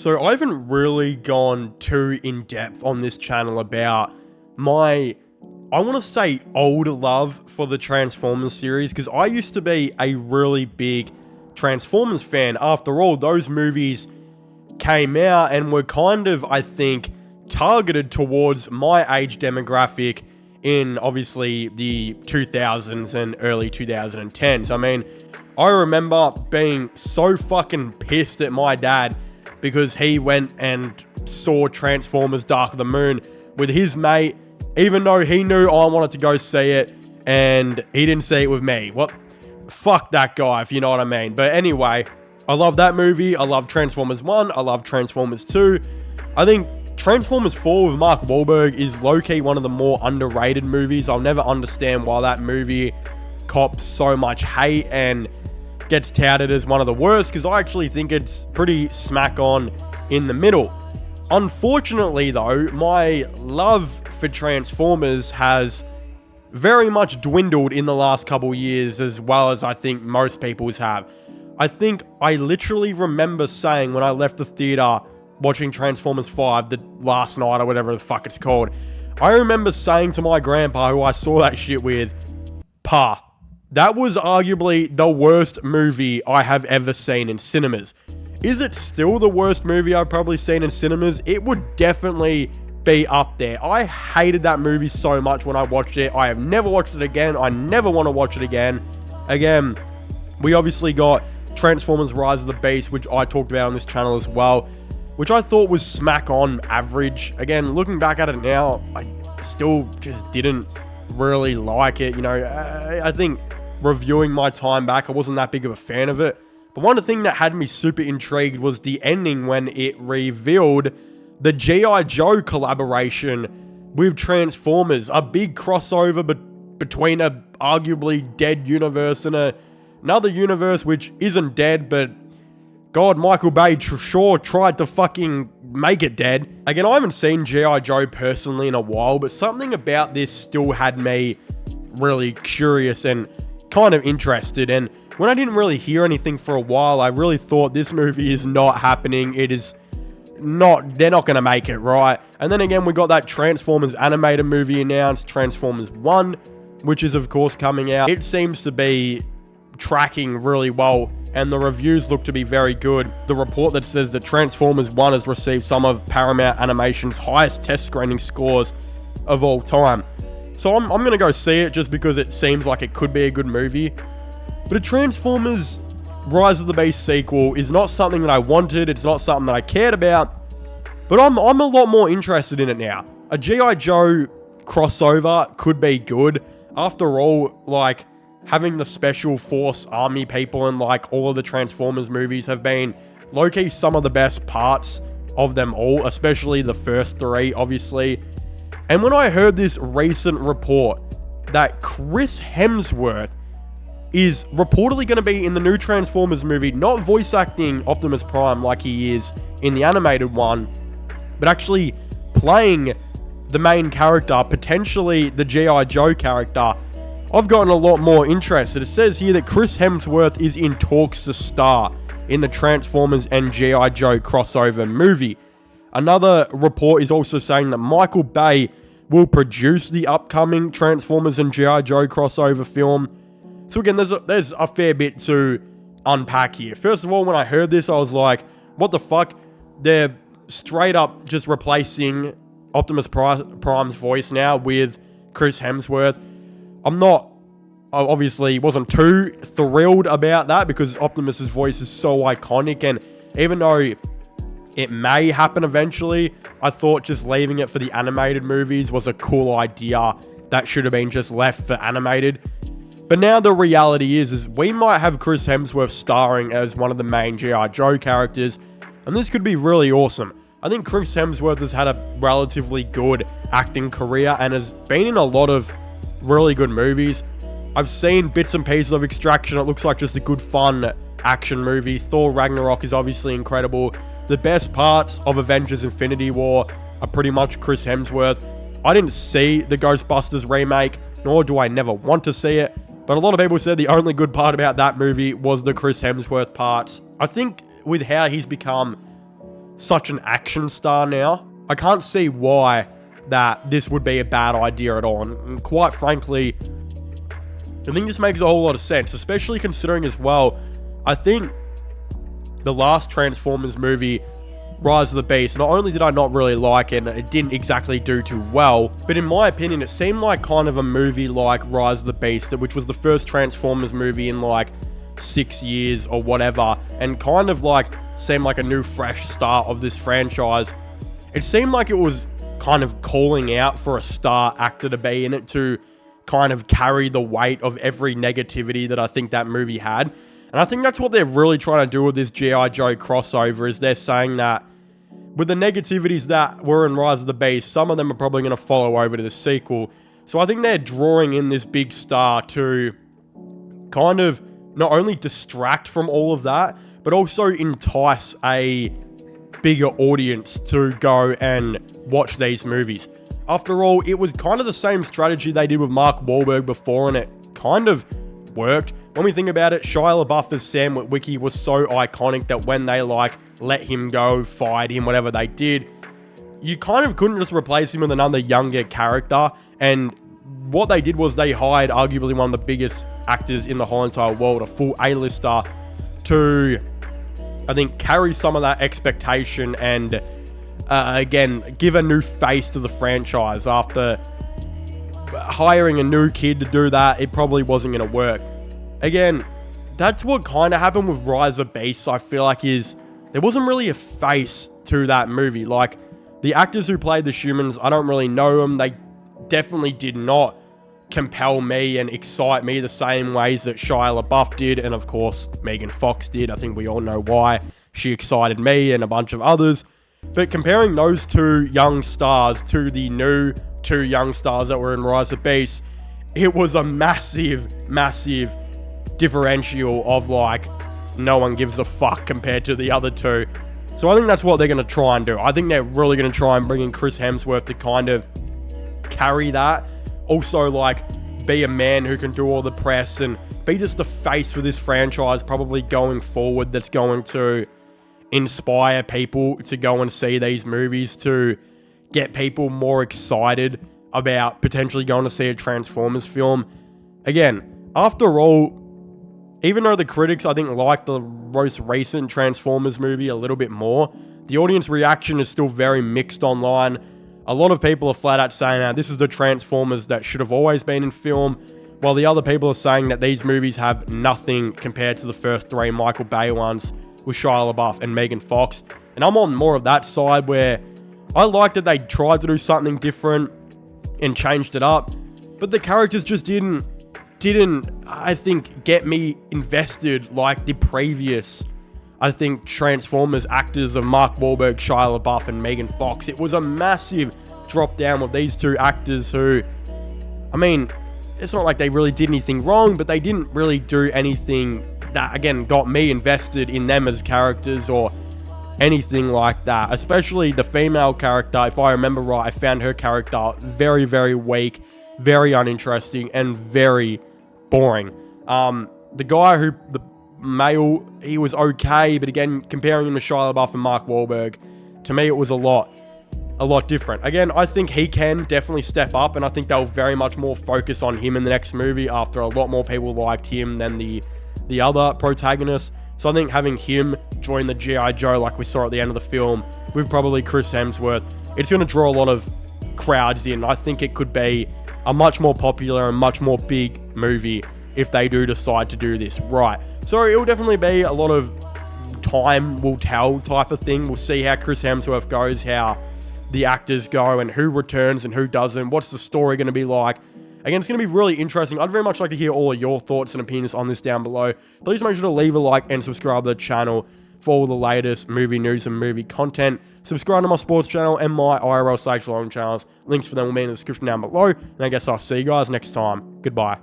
So I haven't really gone too in depth on this channel about my, I want to say, old love for the Transformers series, because I used to be a really big Transformers fan. After all, those movies came out and were kind of, I think, targeted towards my age demographic in obviously the 2000s and early 2010s. I mean, I remember being so fucking pissed at my dad because he went and saw Transformers Dark of the Moon with his mate, even though he knew I wanted to go see it, and he didn't see it with me. What? Fuck that guy, if you know what I mean. But anyway, I love that movie. I love Transformers 1. I love Transformers 2. I think Transformers 4 with Mark Wahlberg is low-key one of the more underrated movies. I'll never understand why that movie cops so much hate and gets touted as one of the worst, because I actually think it's pretty smack on in the middle. Unfortunately though, my love for Transformers has very much dwindled in the last couple years, as well as I think most people's have. I think I literally remember saying when I left the theater watching Transformers 5 the last night, or whatever the fuck it's called, I remember saying to my grandpa, who I saw that shit with, "Pa, that was arguably the worst movie I have ever seen in cinemas." Is it still the worst movie I've probably seen in cinemas? It would definitely be up there. I hated that movie so much when I watched it. I have never watched it again. I never want to watch it again. Again, we obviously got Transformers Rise of the Beast, which I talked about on this channel as well, which I thought was smack on average. Again, looking back at it now, I still just didn't really like it. You know, I think reviewing my time back, I wasn't that big of a fan of it. But one of the things that had me super intrigued was the ending when it revealed the G.I. Joe collaboration with Transformers. A big crossover between a arguably dead universe and another universe which isn't dead, but God, Michael Bay sure tried to fucking make it dead. Again, I haven't seen G.I. Joe personally in a while, but something about this still had me really curious and kind of interested. And when I didn't really hear anything for a while, I really thought this movie is not happening. It is not, they're not going to make it, right? And then again, we got that Transformers animated movie announced, Transformers 1, which is of course coming out. It seems to be tracking really well, and the reviews look to be very good. The report that says that Transformers 1 has received some of Paramount Animation's highest test screening scores of all time. So I'm going to go see it just because it seems like it could be a good movie. But a Transformers Rise of the Beast sequel is not something that I wanted. It's not something that I cared about. But I'm a lot more interested in it now. A G.I. Joe crossover could be good. After all, like, having the Special Force Army people in, like, all of the Transformers movies have been low-key some of the best parts of them all, especially the first three, obviously. And when I heard this recent report that Chris Hemsworth is reportedly going to be in the new Transformers movie, not voice acting Optimus Prime like he is in the animated one, but actually playing the main character, potentially the G.I. Joe character, I've gotten a lot more interested. It says here that Chris Hemsworth is in talks to star in the Transformers and G.I. Joe crossover movie. Another report is also saying that Michael Bay will produce the upcoming Transformers and G.I. Joe crossover film. So again, there's a fair bit to unpack here. First of all, when I heard this, I was like, what the fuck? They're straight up just replacing Optimus Prime's voice now with Chris Hemsworth. I obviously wasn't too thrilled about that because Optimus's voice is so iconic, and even though it may happen eventually, I thought just leaving it for the animated movies was a cool idea that should have been just left for animated. But now the reality is we might have Chris Hemsworth starring as one of the main G.I. Joe characters, and this could be really awesome. I think Chris Hemsworth has had a relatively good acting career and has been in a lot of really good movies. I've seen bits and pieces of Extraction. It looks like just a good fun action movie. Thor Ragnarok is obviously incredible. The best parts of Avengers Infinity War are pretty much Chris Hemsworth. I didn't see the Ghostbusters remake, nor do I never want to see it, but a lot of people said the only good part about that movie was the Chris Hemsworth parts. I think with how he's become such an action star now. I can't see why that this would be a bad idea at all. And quite frankly, I think this makes a whole lot of sense, especially considering as well, I think the last Transformers movie, Rise of the Beast, not only did I not really like it, and it didn't exactly do too well, but in my opinion, it seemed like kind of a movie like Rise of the Beast, which was the first Transformers movie in like 6 years or whatever, and kind of like seemed like a new fresh start of this franchise. It seemed like it was kind of calling out for a star actor to be in it to kind of carry the weight of every negativity that I think that movie had. And I think that's what they're really trying to do with this G.I. Joe crossover, is they're saying that with the negativities that were in Rise of the Beast, some of them are probably going to follow over to the sequel. So I think they're drawing in this big star to kind of not only distract from all of that, but also entice a bigger audience to go and watch these movies. After all, it was kind of the same strategy they did with Mark Wahlberg before, and it kind of worked. When we think about it, Shia LaBeouf as Sam Witwicky was so iconic that when they like let him go, fired him, whatever they did, you kind of couldn't just replace him with another younger character. And what they did was they hired arguably one of the biggest actors in the whole entire world, a full A-lister, to, I think, carry some of that expectation and again, give a new face to the franchise. After hiring a new kid to do that, it probably wasn't going to work. Again, that's what kind of happened with Rise of Beasts, I feel like, is there wasn't really a face to that movie. Like, the actors who played the humans, I don't really know them. They definitely did not compel me and excite me the same ways that Shia LaBeouf did, and of course, Megan Fox did. I think we all know why she excited me and a bunch of others. But comparing those two young stars to the new two young stars that were in Rise of Beasts, it was a massive, massive differential of like, no one gives a fuck compared to the other two. So I think that's what they're going to try and do. I think they're really going to try and bring in Chris Hemsworth to kind of carry that. Also, like, be a man who can do all the press and be just the face for this franchise probably going forward, that's going to inspire people to go and see these movies, to get people more excited about potentially going to see a Transformers film. Again, after all, even though the critics, I think, like the most recent Transformers movie a little bit more, the audience reaction is still very mixed online. A lot of people are flat out saying that this is the Transformers that should have always been in film, while the other people are saying that these movies have nothing compared to the first three Michael Bay ones with Shia LaBeouf and Megan Fox. And I'm on more of that side, where I like that they tried to do something different and changed it up, but the characters just didn't, I think, get me invested like the previous, I think, Transformers actors of Mark Wahlberg, Shia LaBeouf, and Megan Fox. It was a massive drop down with these two actors who, I mean, it's not like they really did anything wrong, but they didn't really do anything that, again, got me invested in them as characters or anything like that. Especially the female character, if I remember right, I found her character very, very weak, very uninteresting, and very boring. The guy who, the male, he was okay, but again, comparing him to Shia LaBeouf and Mark Wahlberg, to me it was a lot different. Again, I think he can definitely step up, and I think they'll very much more focus on him in the next movie after a lot more people liked him than the other protagonist. So I think having him join the G.I. Joe like we saw at the end of the film with probably Chris Hemsworth, it's going to draw a lot of crowds in. I think it could be a much more popular and much more big movie if they do decide to do this right. So it will definitely be a lot of time will tell type of thing. We'll see how Chris Hemsworth goes, how the actors go, and who returns and who doesn't. What's the story going to be like? Again, it's going to be really interesting. I'd very much like to hear all of your thoughts and opinions on this down below. Please make sure to leave a like and subscribe to the channel for all the latest movie news and movie content. Subscribe to my sports channel and my IRL /vlog channels. Links for them will be in the description down below. And I guess I'll see you guys next time. Goodbye.